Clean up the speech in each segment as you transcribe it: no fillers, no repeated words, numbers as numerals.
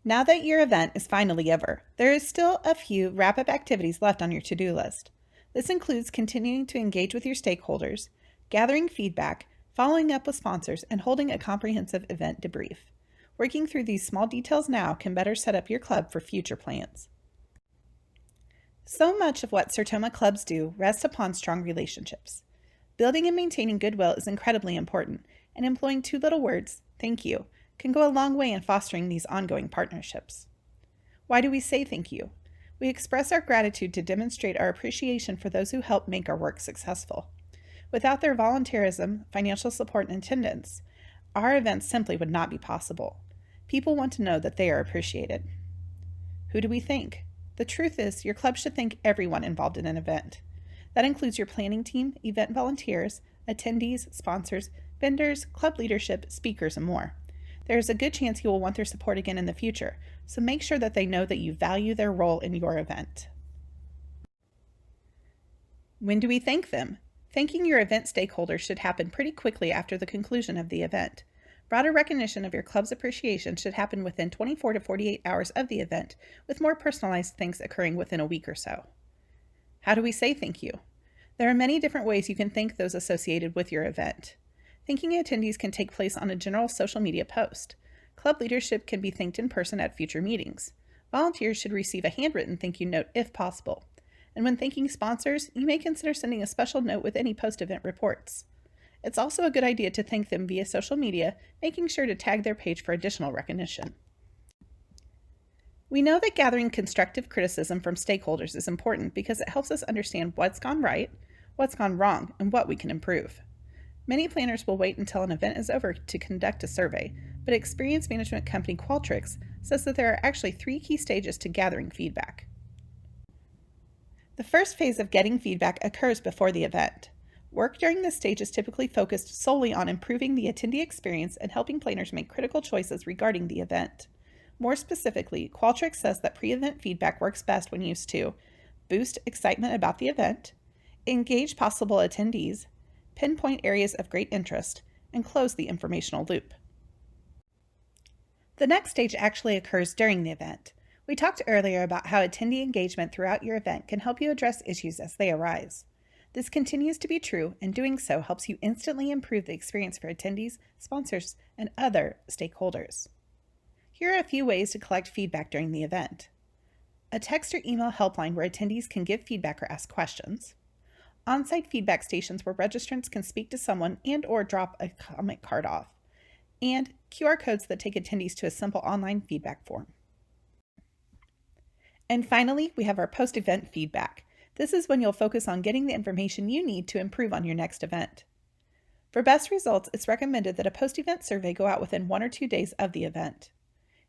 Now that your event is finally over, there is still a few wrap-up activities left on your to-do list. This includes continuing to engage with your stakeholders, gathering feedback, following up with sponsors, and holding a comprehensive event debrief. Working through these small details now can better set up your club for future plans. So much of what Sertoma clubs do rests upon strong relationships. Building and maintaining goodwill is incredibly important, and employing two little words, thank you, can go a long way in fostering these ongoing partnerships. Why do we say thank you? We express our gratitude to demonstrate our appreciation for those who help make our work successful. Without their volunteerism, financial support, and attendance, our events simply would not be possible. People want to know that they are appreciated. Who do we thank? The truth is, your club should thank everyone involved in an event. That includes your planning team, event volunteers, attendees, sponsors, vendors, club leadership, speakers, and more. There is a good chance you will want their support again in the future, so make sure that they know that you value their role in your event. When do we thank them? Thanking your event stakeholders should happen pretty quickly after the conclusion of the event. Broader recognition of your club's appreciation should happen within 24 to 48 hours of the event, with more personalized things occurring within a week or so. How do we say thank you? There are many different ways you can thank those associated with your event. Thanking attendees can take place on a general social media post. Club leadership can be thanked in person at future meetings. Volunteers should receive a handwritten thank you note if possible. And when thanking sponsors, you may consider sending a special note with any post-event reports. It's also a good idea to thank them via social media, making sure to tag their page for additional recognition. We know that gathering constructive criticism from stakeholders is important because it helps us understand what's gone right, what's gone wrong, and what we can improve. Many planners will wait until an event is over to conduct a survey, but experience management company Qualtrics says that there are actually 3 key stages to gathering feedback. The first phase of getting feedback occurs before the event. Work during this stage is typically focused solely on improving the attendee experience and helping planners make critical choices regarding the event. More specifically, Qualtrics says that pre-event feedback works best when used to boost excitement about the event, engage possible attendees, pinpoint areas of great interest, and close the informational loop. The next stage actually occurs during the event. We talked earlier about how attendee engagement throughout your event can help you address issues as they arise. This continues to be true, and doing so helps you instantly improve the experience for attendees, sponsors, and other stakeholders. Here are a few ways to collect feedback during the event. A text or email helpline where attendees can give feedback or ask questions. On-site feedback stations where registrants can speak to someone and/or drop a comment card off. And QR codes that take attendees to a simple online feedback form. And finally, we have our post-event feedback. This is when you'll focus on getting the information you need to improve on your next event. For best results, it's recommended that a post-event survey go out within 1 or 2 days of the event.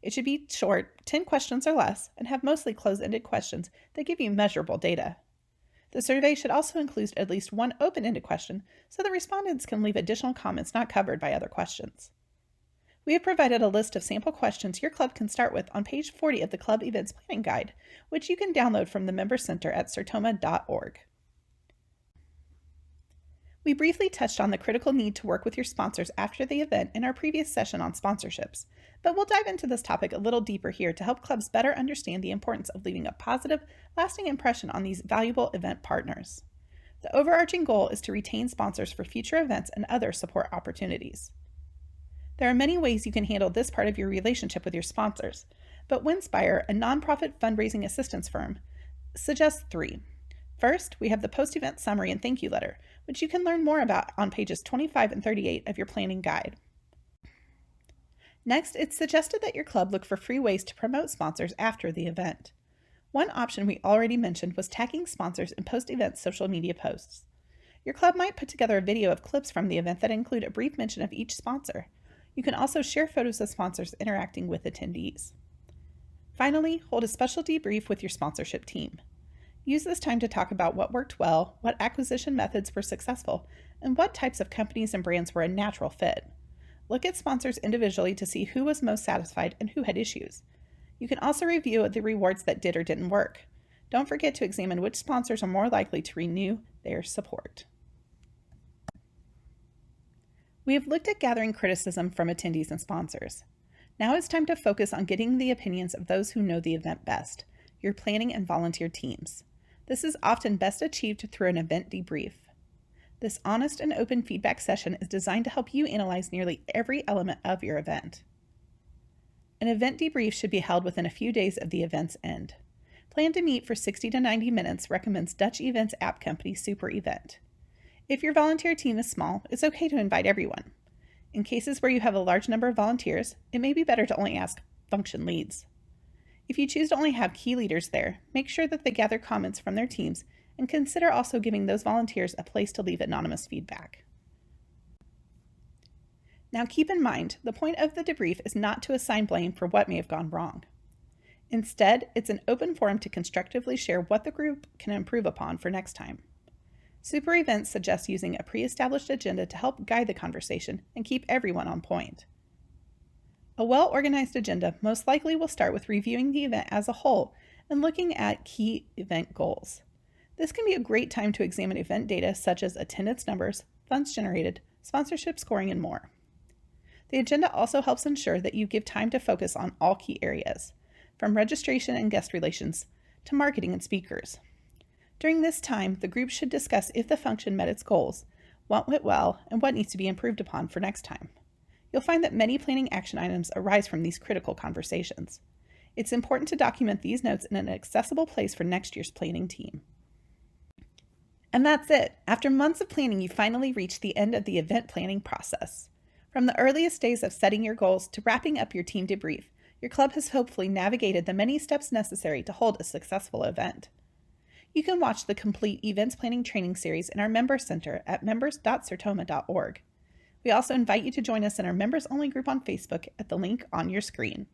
It should be short, 10 questions or less, and have mostly closed-ended questions that give you measurable data. The survey should also include at least one open-ended question so that respondents can leave additional comments not covered by other questions. We have provided a list of sample questions your club can start with on page 40 of the Club Events Planning Guide, which you can download from the Member Center at sertoma.org. We briefly touched on the critical need to work with your sponsors after the event in our previous session on sponsorships, but we'll dive into this topic a little deeper here to help clubs better understand the importance of leaving a positive, lasting impression on these valuable event partners. The overarching goal is to retain sponsors for future events and other support opportunities. There are many ways you can handle this part of your relationship with your sponsors, but Winspire, a nonprofit fundraising assistance firm, suggests 3. First, we have the post-event summary and thank you letter, which you can learn more about on pages 25 and 38 of your planning guide. Next, it's suggested that your club look for free ways to promote sponsors after the event. One option we already mentioned was tagging sponsors in post-event social media posts. Your club might put together a video of clips from the event that include a brief mention of each sponsor. You can also share photos of sponsors interacting with attendees. Finally, hold a special debrief with your sponsorship team. Use this time to talk about what worked well, what acquisition methods were successful, and what types of companies and brands were a natural fit. Look at sponsors individually to see who was most satisfied and who had issues. You can also review the rewards that did or didn't work. Don't forget to examine which sponsors are more likely to renew their support. We have looked at gathering criticism from attendees and sponsors. Now it's time to focus on getting the opinions of those who know the event best, your planning and volunteer teams. This is often best achieved through an event debrief. This honest and open feedback session is designed to help you analyze nearly every element of your event. An event debrief should be held within a few days of the event's end. Plan to meet for 60 to 90 minutes, recommends Dutch Events app company Super Event. If your volunteer team is small, it's okay to invite everyone. In cases where you have a large number of volunteers, it may be better to only ask function leads. If you choose to only have key leaders there, make sure that they gather comments from their teams and consider also giving those volunteers a place to leave anonymous feedback. Now keep in mind, the point of the debrief is not to assign blame for what may have gone wrong. Instead, it's an open forum to constructively share what the group can improve upon for next time. Super Events suggests using a pre-established agenda to help guide the conversation and keep everyone on point. A well-organized agenda most likely will start with reviewing the event as a whole and looking at key event goals. This can be a great time to examine event data such as attendance numbers, funds generated, sponsorship scoring, and more. The agenda also helps ensure that you give time to focus on all key areas, from registration and guest relations to marketing and speakers. During this time, the group should discuss if the function met its goals, what went well, and what needs to be improved upon for next time. You'll find that many planning action items arise from these critical conversations. It's important to document these notes in an accessible place for next year's planning team. And that's it. After months of planning, you finally reached the end of the event planning process. From the earliest days of setting your goals to wrapping up your team debrief, your club has hopefully navigated the many steps necessary to hold a successful event. You can watch the complete events planning training series in our Member Center at members.sertoma.org. We also invite you to join us in our members-only group on Facebook at the link on your screen.